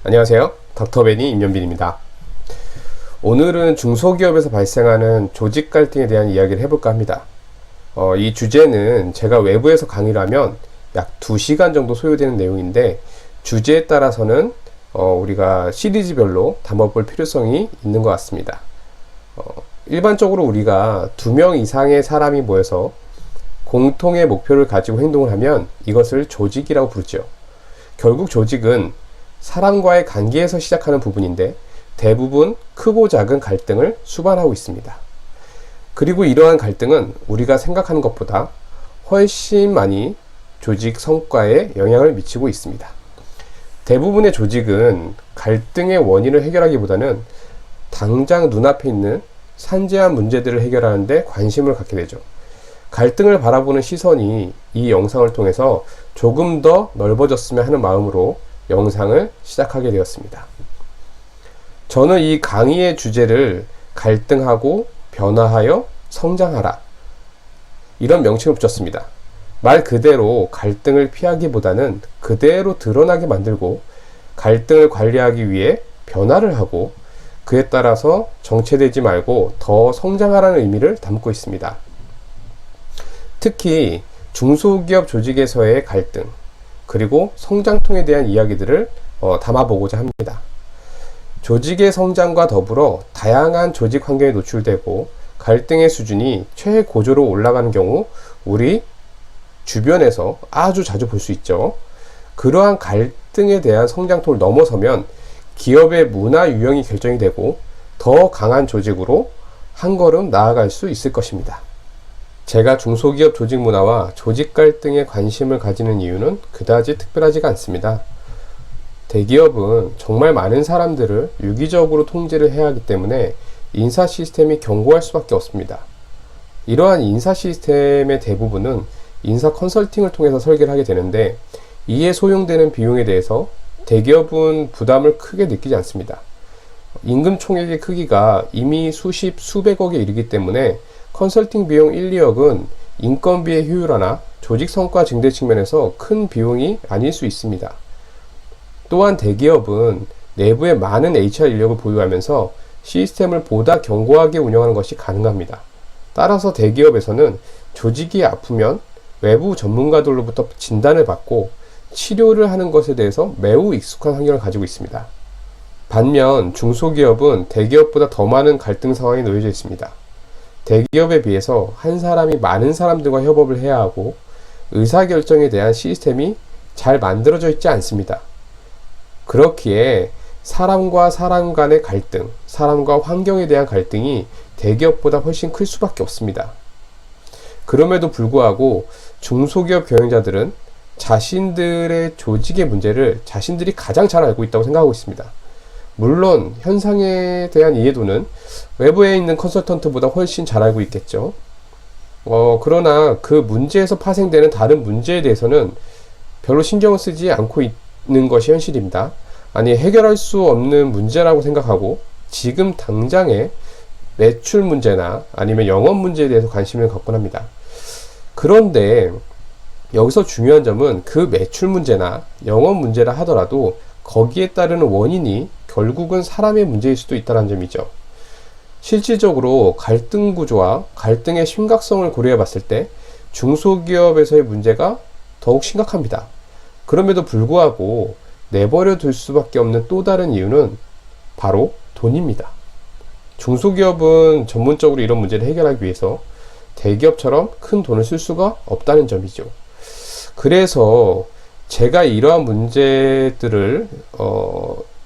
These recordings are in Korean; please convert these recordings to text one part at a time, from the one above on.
안녕하세요. 닥터베니 임연빈입니다. 오늘은 중소기업에서 발생하는 조직 갈등에 대한 이야기를 해볼까 합니다. 이 주제는 제가 외부에서 강의를 하면 약 2시간 정도 소요되는 내용인데, 주제에 따라서는 우리가 시리즈별로 다뤄볼 필요성이 있는 것 같습니다. 일반적으로 우리가 2명 이상의 사람이 모여서 공통의 목표를 가지고 행동을 하면 이것을 조직이라고 부르죠. 결국 조직은 사람과의 관계에서 시작하는 부분인데, 대부분 크고 작은 갈등을 수반하고 있습니다. 그리고 이러한 갈등은 우리가 생각하는 것보다 훨씬 많이 조직 성과에 영향을 미치고 있습니다. 대부분의 조직은 갈등의 원인을 해결하기보다는 당장 눈앞에 있는 산재한 문제들을 해결하는 데 관심을 갖게 되죠. 갈등을 바라보는 시선이 이 영상을 통해서 조금 더 넓어졌으면 하는 마음으로 영상을 시작하게 되었습니다. 저는 이 강의의 주제를 갈등하고 변화하여 성장하라, 이런 명칭을 붙였습니다. 말 그대로 갈등을 피하기보다는 그대로 드러나게 만들고, 갈등을 관리하기 위해 변화를 하고, 그에 따라서 정체되지 말고 더 성장하라는 의미를 담고 있습니다. 특히 중소기업 조직에서의 갈등, 그리고 성장통에 대한 이야기들을 담아보고자 합니다. 조직의 성장과 더불어 다양한 조직 환경에 노출되고 갈등의 수준이 최고조로 올라가는 경우 우리 주변에서 아주 자주 볼 수 있죠. 그러한 갈등에 대한 성장통을 넘어서면 기업의 문화 유형이 결정이 되고 더 강한 조직으로 한 걸음 나아갈 수 있을 것입니다. 제가 중소기업 조직 문화와 조직 갈등에 관심을 가지는 이유는 그다지 특별하지가 않습니다. 대기업은 정말 많은 사람들을 유기적으로 통제를 해야 하기 때문에 인사 시스템이 견고할 수밖에 없습니다. 이러한 인사 시스템의 대부분은 인사 컨설팅을 통해서 설계를 하게 되는데, 이에 소요되는 비용에 대해서 대기업은 부담을 크게 느끼지 않습니다. 임금 총액의 크기가 이미 수십, 수백억에 이르기 때문에 컨설팅 비용 1, 2억은 인건비의 효율화나 조직 성과 증대 측면에서 큰 비용이 아닐 수 있습니다. 또한 대기업은 내부에 많은 HR 인력을 보유하면서 시스템을 보다 견고하게 운영하는 것이 가능합니다. 따라서 대기업에서는 조직이 아프면 외부 전문가들로부터 진단을 받고 치료를 하는 것에 대해서 매우 익숙한 환경을 가지고 있습니다. 반면 중소기업은 대기업보다 더 많은 갈등 상황에 놓여져 있습니다. 대기업에 비해서 한 사람이 많은 사람들과 협업을 해야 하고, 의사결정에 대한 시스템이 잘 만들어져 있지 않습니다. 그렇기에 사람과 사람 간의 갈등, 사람과 환경에 대한 갈등이 대기업보다 훨씬 클 수밖에 없습니다. 그럼에도 불구하고 중소기업 경영자들은 자신들의 조직의 문제를 자신들이 가장 잘 알고 있다고 생각하고 있습니다. 물론 현상에 대한 이해도는 외부에 있는 컨설턴트보다 훨씬 잘 알고 있겠죠. 그러나 그 문제에서 파생되는 다른 문제에 대해서는 별로 신경을 쓰지 않고 있는 것이 현실입니다. 아니, 해결할 수 없는 문제라고 생각하고 지금 당장의 매출 문제나 아니면 영업 문제에 대해서 관심을 갖곤 합니다. 그런데 여기서 중요한 점은 그 매출 문제나 영업 문제라 하더라도 거기에 따르는 원인이 결국은 사람의 문제일 수도 있다는 점이죠. 실질적으로 갈등 구조와 갈등의 심각성을 고려해 봤을 때 중소기업에서의 문제가 더욱 심각합니다. 그럼에도 불구하고 내버려 둘 수밖에 없는 또 다른 이유는 바로 돈입니다. 중소기업은 전문적으로 이런 문제를 해결하기 위해서 대기업처럼 큰 돈을 쓸 수가 없다는 점이죠. 그래서 제가 이러한 문제들을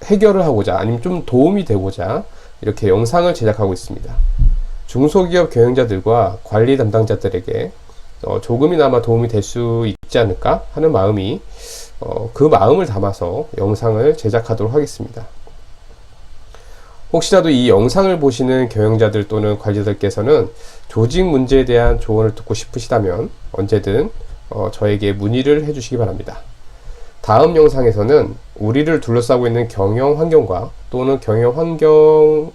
해결을 하고자, 아니면 좀 도움이 되고자 이렇게 영상을 제작하고 있습니다. 중소기업 경영자들과 관리 담당자들에게 조금이나마 도움이 될 수 있지 않을까 하는 마음이, 그 마음을 담아서 영상을 제작하도록 하겠습니다. 혹시라도 이 영상을 보시는 경영자들 또는 관리자들께서는 조직 문제에 대한 조언을 듣고 싶으시다면 언제든 저에게 문의를 해주시기 바랍니다. 다음 영상에서는 우리를 둘러싸고 있는 경영 환경과 또는 경영 환경과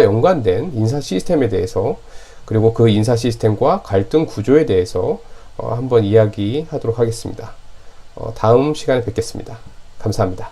연관된 인사 시스템에 대해서, 그리고 그 인사 시스템과 갈등 구조에 대해서 한번 이야기하도록 하겠습니다. 다음 시간에 뵙겠습니다. 감사합니다.